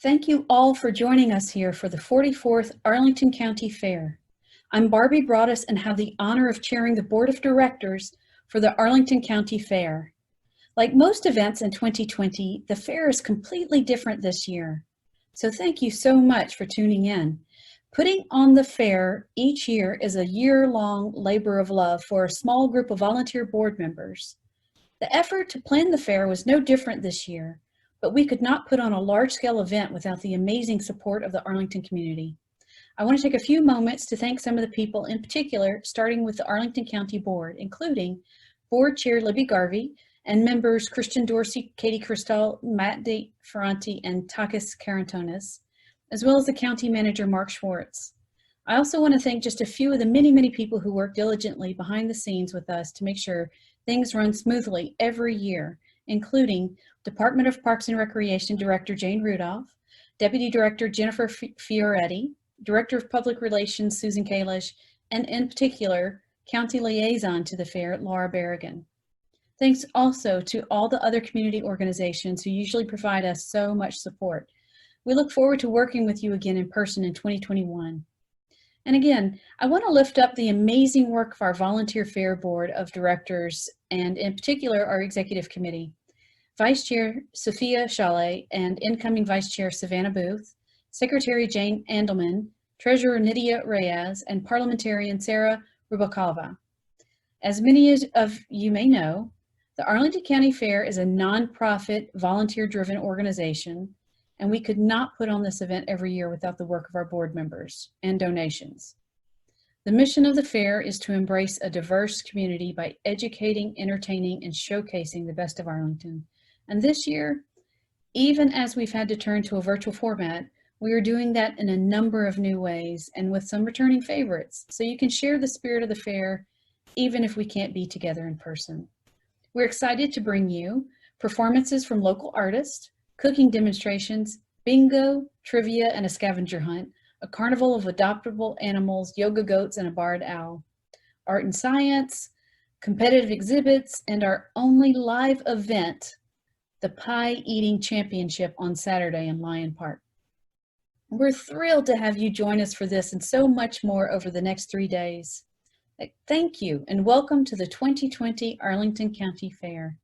Thank you all for joining us here for the 44th Arlington County Fair. I'm Barbie Broaddus and have the honor of chairing the Board of Directors for the Arlington County Fair. Like most events in 2020, the fair is completely different this year. So thank you so much for tuning in. Putting on the fair each year is a year-long labor of love for a small group of volunteer board members. The effort to plan the fair was no different this year, but we could not put on a large-scale event without the amazing support of the Arlington community. I want to take a few moments to thank some of the people in particular, starting with the Arlington County Board, including Board Chair Libby Garvey and members Christian Dorsey, Katie Cristal, Matt De Ferranti, and Takis Karantonis, as well as the County Manager Mark Schwartz. I also want to thank just a few of the many people who work diligently behind the scenes with us to make sure things run smoothly every year, including Department of Parks and Recreation Director Jane Rudolph, Deputy Director Jennifer Fioretti, Director of Public Relations Susan Kalish, and in particular, County Liaison to the Fair, Laura Berrigan. Thanks also to all the other community organizations who usually provide us so much support. We look forward to working with you again in person in 2021. And again, I want to lift up the amazing work of our Volunteer Fair Board of Directors, and in particular, our Executive Committee. Vice Chair Sophia Chalet and incoming Vice Chair Savannah Booth, Secretary Jane Andelman, Treasurer Nydia Reyes, and Parliamentarian Sarah Rubakova. As many of you may know, the Arlington County Fair is a nonprofit, volunteer-driven organization, and we could not put on this event every year without the work of our board members and donations. The mission of the fair is to embrace a diverse community by educating, entertaining, and showcasing the best of Arlington. And this year, even as we've had to turn to a virtual format, we are doing that in a number of new ways and with some returning favorites, so you can share the spirit of the fair even if we can't be together in person. We're excited to bring you performances from local artists, cooking demonstrations, bingo, trivia, and a scavenger hunt, a carnival of adoptable animals, yoga goats, and a barred owl, art and science, competitive exhibits, and our only live event, the Pie Eating Championship on Saturday in Lyon Park. We're thrilled to have you join us for this and so much more over the next 3 days. Thank you and welcome to the 2020 Arlington County Fair.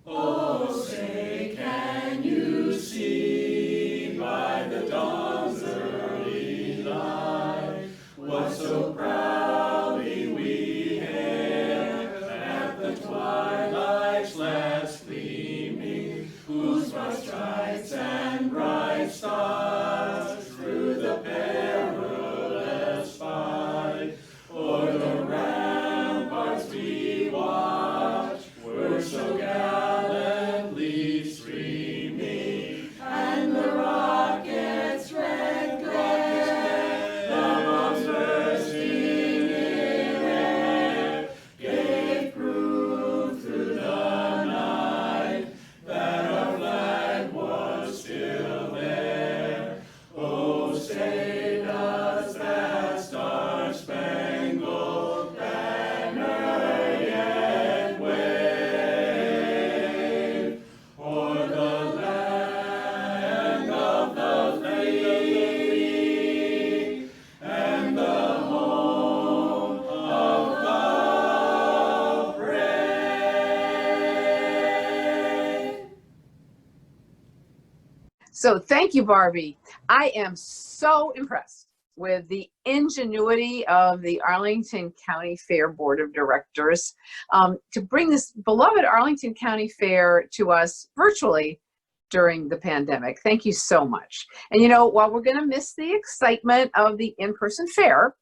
Oh, say, can you see by the dawn's early light what so proudly we hailed at the twilight's last gleaming, whose broad stripes and bright stars through the perilous fight o'er the ramparts we watched were so gallantly streaming, and the rockets' red glare, the bombs bursting in air, gave proof through the night that our flag was still there. Oh, say does that star-spangled banner yet wave o'er the land of the free and the home of the brave? So thank you, Barbie. I am so impressed with the ingenuity of the Arlington County Fair Board of Directors to bring this beloved Arlington County Fair to us virtually during the pandemic. Thank you so much. And you know, while we're going to miss the excitement of the in-person fair,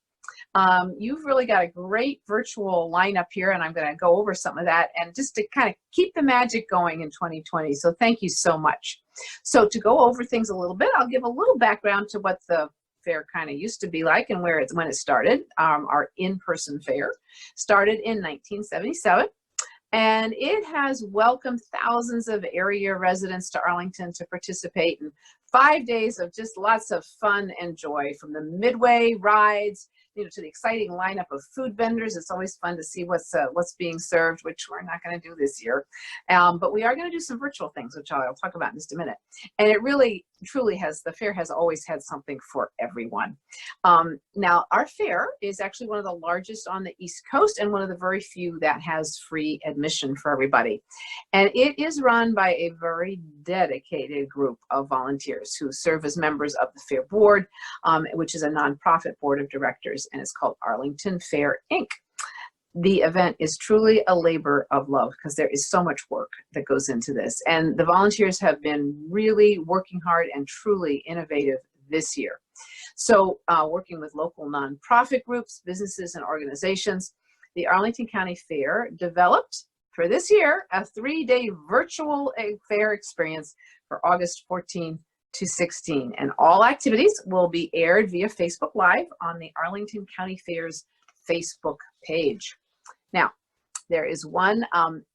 you've really got a great virtual lineup here, and I'm going to go over some of that and just to kind of keep the magic going in 2020. So thank you so much. So to go over things a little bit, I'll give a little background to what the fair kind of used to be like and when it started. Our in-person fair started in 1977. And it has welcomed thousands of area residents to Arlington to participate in 5 days of just lots of fun and joy, from the midway rides to the exciting lineup of food vendors. It's always fun to see what's being served, which we're not going to do this year. But we are going to do some virtual things, which I'll talk about in just a minute. And it really, truly the fair has always had something for everyone. Now, our fair is actually one of the largest on the East Coast and one of the very few that has free admission for everybody. And it is run by a very dedicated group of volunteers who serve as members of the Fair Board, which is a nonprofit board of directors, and it's called Arlington Fair, Inc. The event is truly a labor of love because there is so much work that goes into this. And the volunteers have been really working hard and truly innovative this year. So working with local nonprofit groups, businesses, and organizations, the Arlington County Fair developed for this year a 3-day virtual fair experience for August 14 to 16. And all activities will be aired via Facebook Live on the Arlington County Fair's Facebook page. Now, there is one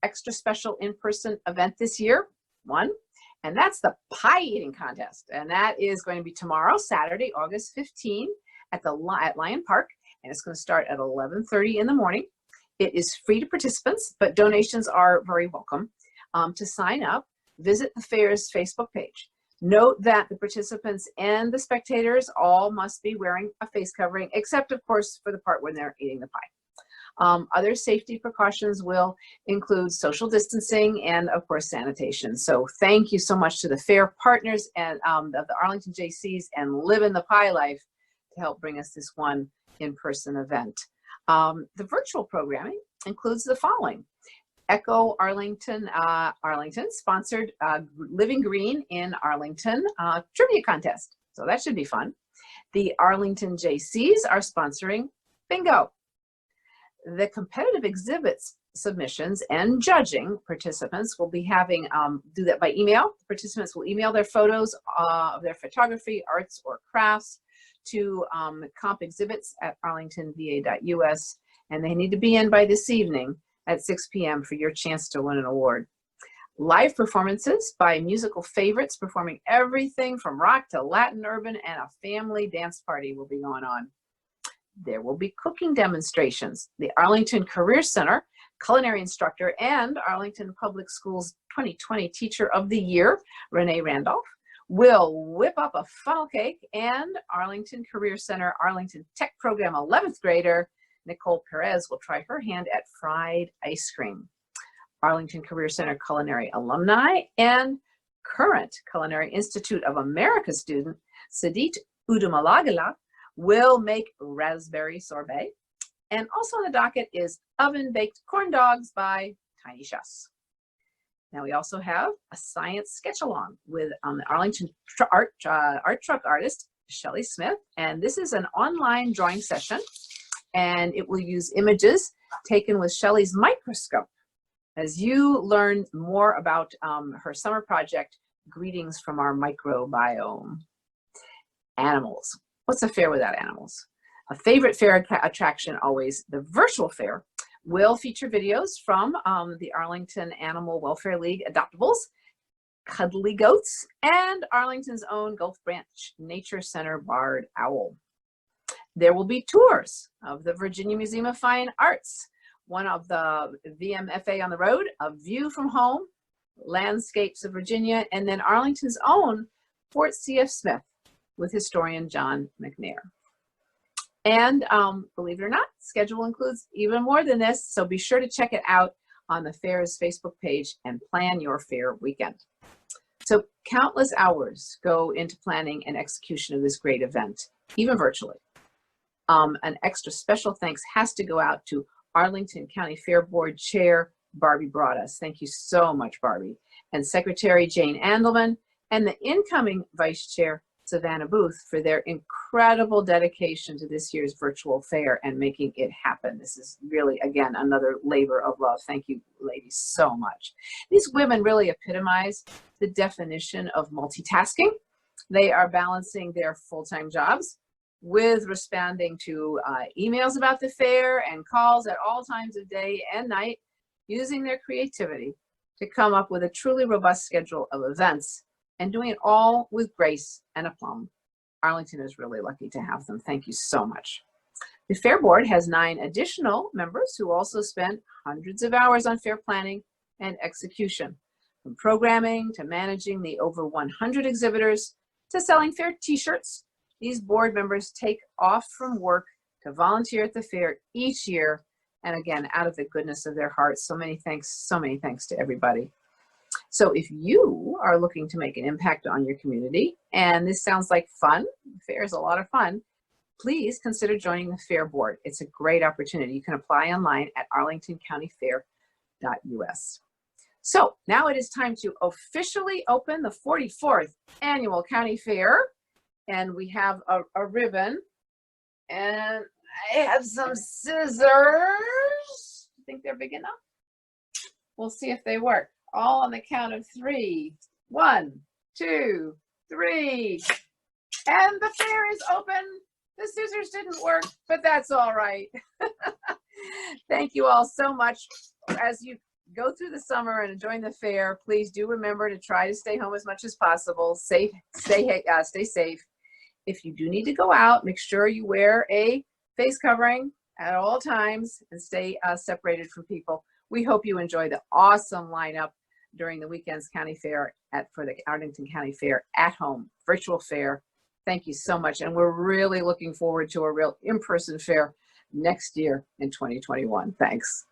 extra special in-person event this year, and that's the pie eating contest. And that is going to be tomorrow, Saturday, August 15 at Lyon Park, and it's going to start at 11:30 in the morning. It is free to participants, but donations are very welcome. To sign up, visit the fair's Facebook page. Note that the participants and the spectators all must be wearing a face covering, except of course for the part when they're eating the pie. Other safety precautions will include social distancing and of course sanitation. So thank you so much to the fair partners and of the Arlington JCs and Live in the Pie Life to help bring us this one in-person event. The virtual programming includes the following: Echo Arlington, sponsored Living Green in Arlington trivia contest. So that should be fun. The Arlington JCs are sponsoring bingo. The competitive exhibits submissions and judging participants will be having, do that by email. Participants will email their photos of their photography, arts, or crafts to compexhibits@arlingtonva.us, and they need to be in by this evening at 6 p.m. for your chance to win an award. Live performances by musical favorites performing everything from rock to Latin, urban, and a family dance party will be going on. There will be cooking demonstrations. The Arlington Career Center culinary instructor and Arlington Public Schools 2020 Teacher of the Year, Renee Randolph, will whip up a funnel cake, and Arlington Career Center Arlington Tech Program 11th grader Nicole Perez will try her hand at fried ice cream. Arlington Career Center culinary alumni and current Culinary Institute of America student Sadit Udumalagala will make raspberry sorbet. And also on the docket is oven-baked corn dogs by Tiny Chefs. Now we also have a science sketch-along with the Arlington art truck artist, Shelley Smith. And this is an online drawing session, and it will use images taken with Shelley's microscope. As you learn more about her summer project, Greetings from Our Microbiome. Animals. What's a fair without animals? A favorite fair attraction always, the virtual fair, will feature videos from the Arlington Animal Welfare League Adoptables, Cuddly Goats, and Arlington's own Gulf Branch Nature Center Barred Owl. There will be tours of the Virginia Museum of Fine Arts, one of the VMFA on the road, A View from Home, Landscapes of Virginia, and then Arlington's own Fort C.F. Smith with historian John McNair. And believe it or not, schedule includes even more than this, so be sure to check it out on the fair's Facebook page and plan your fair weekend. So countless hours go into planning and execution of this great event, even virtually. An extra special thanks has to go out to Arlington County Fair Board Chair Barbie Broaddus. Thank you so much, Barbie. And Secretary Jane Andelman and the incoming Vice Chair Savannah Booth for their incredible dedication to this year's virtual fair and making it happen. This is really, again, another labor of love. Thank you, ladies, so much. These women really epitomize the definition of multitasking. They are balancing their full-time jobs with responding to emails about the fair and calls at all times of day and night, using their creativity to come up with a truly robust schedule of events and doing it all with grace and aplomb. Arlington is really lucky to have them. Thank you so much. The Fair Board has 9 additional members who also spend hundreds of hours on fair planning and execution, from programming to managing the over 100 exhibitors to selling fair t-shirts. These board members take off from work to volunteer at the fair each year, and again, out of the goodness of their hearts. So many thanks to everybody. So if you are looking to make an impact on your community, and this sounds like fun, the fair is a lot of fun, please consider joining the Fair Board. It's a great opportunity. You can apply online at arlingtoncountyfair.us. So now it is time to officially open the 44th Annual County Fair. And we have a ribbon, and I have some scissors. I think they're big enough. We'll see if they work. All on the count of 3. 1, 2, 3. And the fair is open. The scissors didn't work, but that's all right. Thank you all so much. As you go through the summer and enjoy the fair, please do remember to try to stay home as much as possible. Stay safe. If you do need to go out, make sure you wear a face covering at all times and stay separated from people. We hope you enjoy the awesome lineup during the weekend's county fair for the Arlington County Fair at home virtual fair. Thank you so much. And we're really looking forward to a real in-person fair next year in 2021. Thanks.